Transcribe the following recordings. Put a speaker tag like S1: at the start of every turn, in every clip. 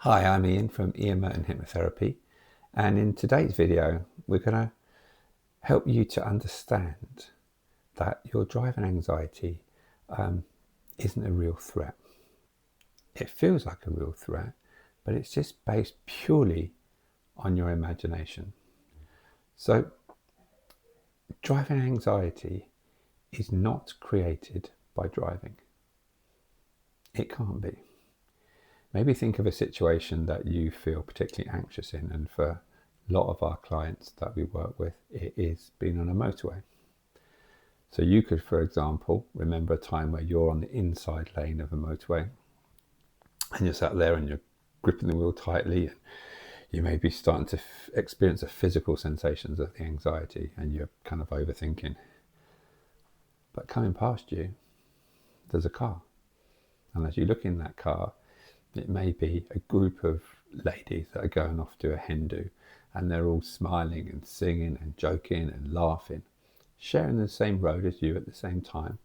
S1: Hi, I'm Ian from Murton Hypnotherapy, and in today's video we're going to help you to understand that your drive and anxiety isn't a real threat. It feels like a real threat, but it's just based purely on your imagination. So drive and anxiety is not created by driving. It can't be. Maybe think of a situation that you feel particularly anxious in, and for a lot of our clients that we work with, it is being on a motorway. So you could, for example, remember a time where you're on the inside lane of a motorway and you're sat there and you're gripping the wheel tightly, and you may be starting to experience the physical sensations of the anxiety, and you're kind of overthinking. But coming past you, there's a car. And as you look in that car, it may be a group of ladies that are going off to a hen do, and they're all smiling and singing and joking and laughing, sharing the same road as you at the same time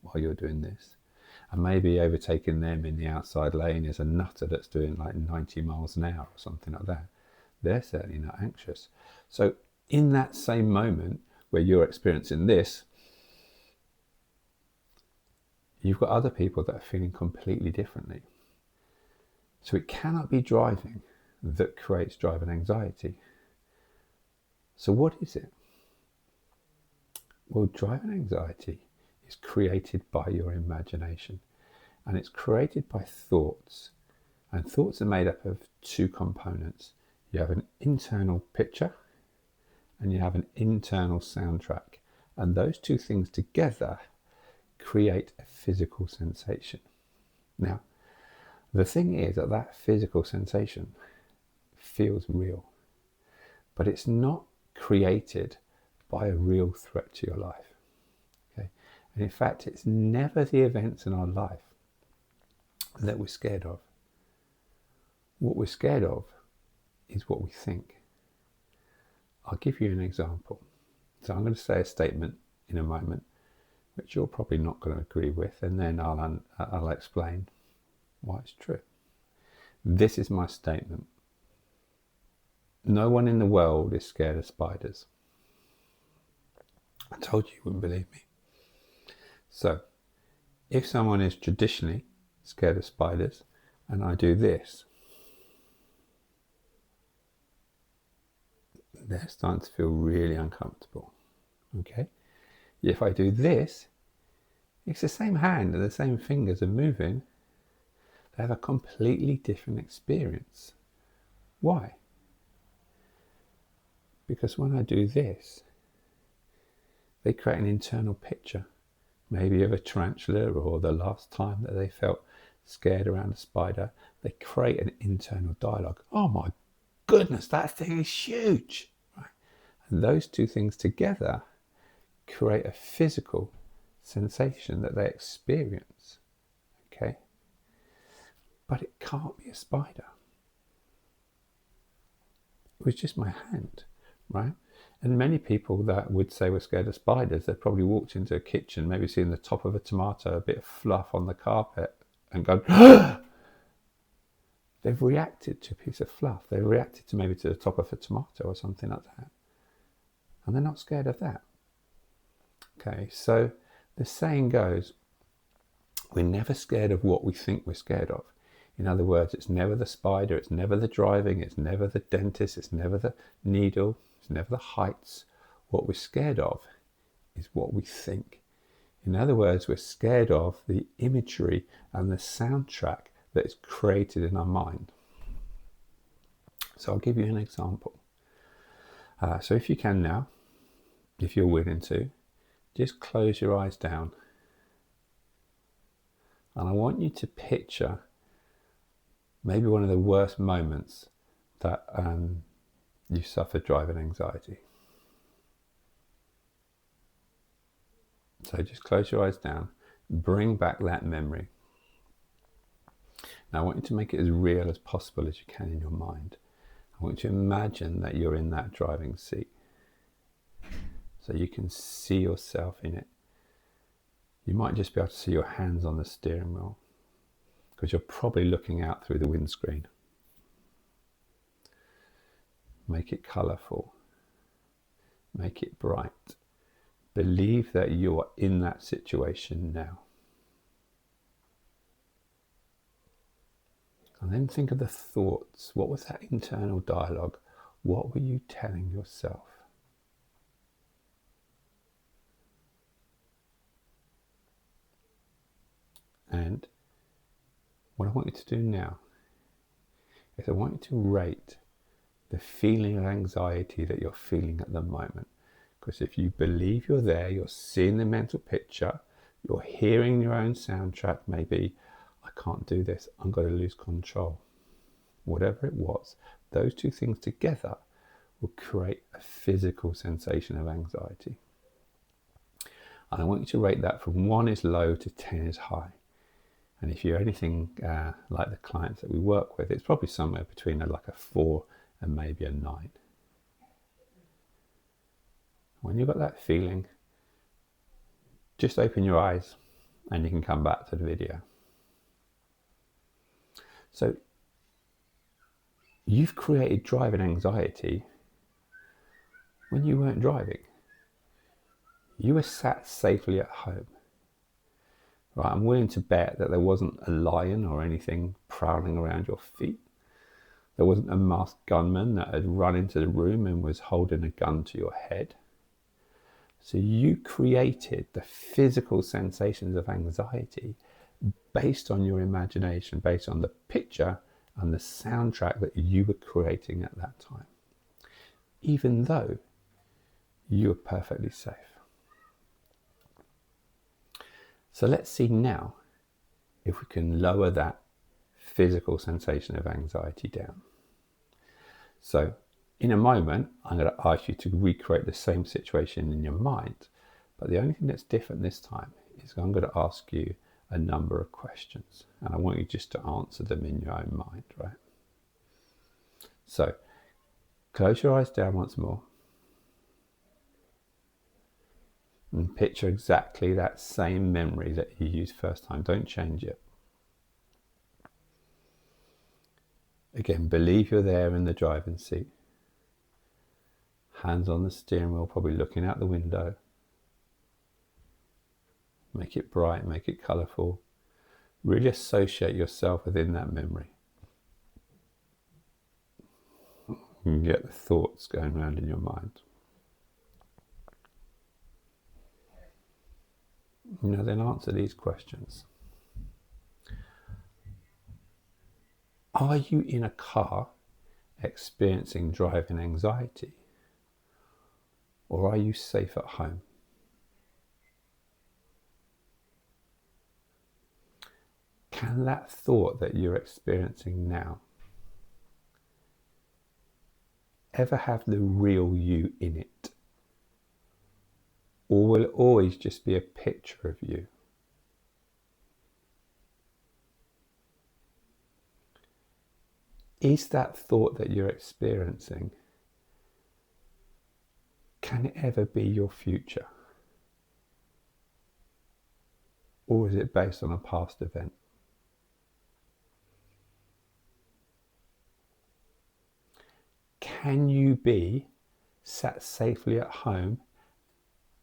S1: while you're doing this. And maybe overtaking them in the outside lane is a nutter that's doing like 90 miles an hour or something like that. They're certainly not anxious. So in that same moment where you're experiencing this, you've got other people that are feeling completely differently. So it cannot be driving that creates drive and anxiety. So what is it? Well, drive and anxiety is created by your imagination, and it's created by thoughts. And thoughts are made up of two components. You have an internal picture and you have an internal soundtrack. And those two things together create a physical sensation. Now, the thing is that that physical sensation feels real, but it's not created by a real threat to your life. Okay? And in fact, it's never the events in our life that we're scared of. What we're scared of is what we think. I'll give you an example. So I'm going to say a statement in a moment, which you're probably not going to agree with, and then I'll explain why it's true. This is my statement. No one in the world is scared of spiders. I told you wouldn't believe me. So, if someone is traditionally scared of spiders, and I do this, they're starting to feel really uncomfortable. Okay? If I do this, it's the same hand and the same fingers are moving. They have a completely different experience. Why? Because when I do this, they create an internal picture, maybe of a tarantula, or the last time that they felt scared around a spider. They create an internal dialogue. Oh my goodness, that thing is huge. Right? And those two things together create a physical sensation that they experience. Okay? But it can't be a spider. It was just my hand, right? And many people that would say we're scared of spiders, they've probably walked into a kitchen, maybe seen the top of a tomato, a bit of fluff on the carpet, and gone, ah! They've reacted to a piece of fluff. They've reacted to maybe to the top of a tomato or something like that. And they're not scared of that. Okay, so the saying goes, we're never scared of what we think we're scared of. In other words, it's never the spider, it's never the driving, it's never the dentist, it's never the needle, it's never the heights. What we're scared of is what we think. In other words, we're scared of the imagery and the soundtrack that is created in our mind. So I'll give you an example. So if you can now, if you're willing to, just close your eyes down. And I want you to picture maybe one of the worst moments that you suffered driving anxiety. So just close your eyes down, bring back that memory. Now I want you to make it as real as possible as you can in your mind. I want you to imagine that you're in that driving seat, so you can see yourself in it. You might just be able to see your hands on the steering wheel, because you're probably looking out through the windscreen. Make it colourful. Make it bright. Believe that you are in that situation now. And then think of the thoughts. What was that internal dialogue? What were you telling yourself? And what I want you to do now is I want you to rate the feeling of anxiety that you're feeling at the moment. Because if you believe you're there, you're seeing the mental picture, you're hearing your own soundtrack, maybe, I can't do this, I'm going to lose control. Whatever it was, those two things together will create a physical sensation of anxiety. And I want you to rate that from 1 is low to 10 is high. And if you're anything like the clients that we work with, it's probably somewhere between like a 4 and maybe a 9. When you've got that feeling, just open your eyes and you can come back to the video. So you've created driving anxiety when you weren't driving. You were sat safely at home. Right, I'm willing to bet that there wasn't a lion or anything prowling around your feet. There wasn't a masked gunman that had run into the room and was holding a gun to your head. So you created the physical sensations of anxiety based on your imagination, based on the picture and the soundtrack that you were creating at that time, even though you were perfectly safe. So let's see now if we can lower that physical sensation of anxiety down. So in a moment, I'm going to ask you to recreate the same situation in your mind, but the only thing that's different this time is I'm going to ask you a number of questions, and I want you just to answer them in your own mind, right? So close your eyes down once more and picture exactly that same memory that you used first time. Don't change it. Again, believe you're there in the driving seat. Hands on the steering wheel, probably looking out the window. Make it bright, make it colourful. Really associate yourself within that memory. You can get the thoughts going around in your mind. Now then answer these questions. Are you in a car experiencing driving anxiety? Or are you safe at home? Can that thought that you're experiencing now ever have the real you in it? Or will it always just be a picture of you? Is that thought that you're experiencing, can it ever be your future? Or is it based on a past event? Can you be sat safely at home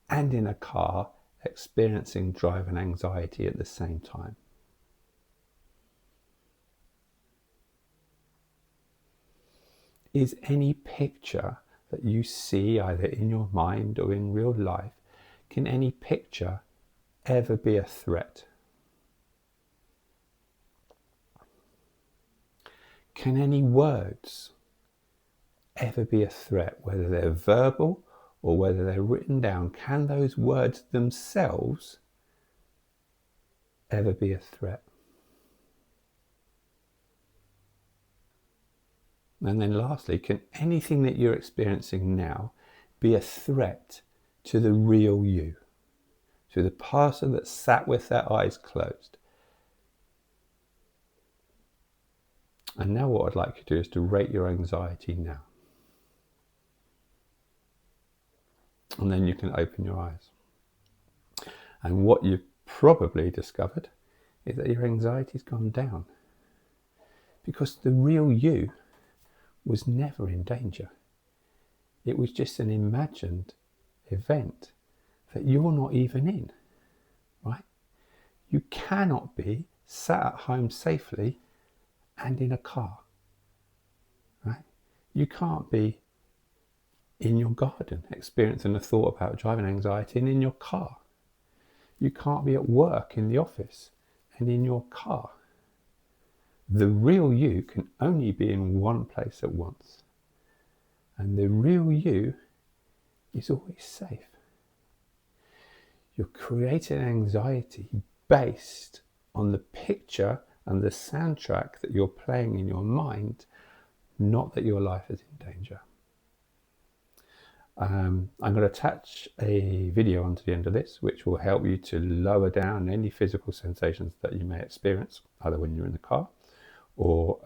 S1: and in a car experiencing driving anxiety at the same time? Is any picture that you see either in your mind or in real life, can any picture ever be a threat? Can any words ever be a threat, whether they're verbal or whether they're written down? Can those words themselves ever be a threat? And then lastly, can anything that you're experiencing now be a threat to the real you, to the person that sat with their eyes closed? And now what I'd like you to do is to rate your anxiety now. And then you can open your eyes. And what you've probably discovered is that your anxiety's gone down, because the real you was never in danger. It was just an imagined event that you're not even in, right? You cannot be sat at home safely and in a car, right? You can't be in your garden experiencing a thought about driving anxiety and in your car. You can't be at work in the office and in your car. The real you can only be in one place at once. And the real you is always safe. You're creating anxiety based on the picture and the soundtrack that you're playing in your mind, not that your life is in danger. I'm going to attach a video onto the end of this, which will help you to lower down any physical sensations that you may experience, either when you're in the car or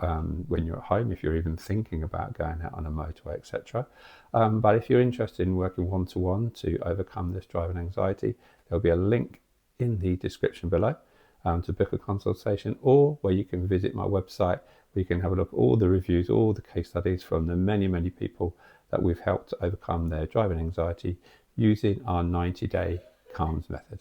S1: when you're at home, if you're even thinking about going out on a motorway, etc. But if you're interested in working one-to-one to overcome this driving anxiety, there'll be a link in the description below to book a consultation, or where you can visit my website, where you can have a look at all the reviews, all the case studies from the many people that we've helped to overcome their driving anxiety using our 90-day C.A.L.M.S method.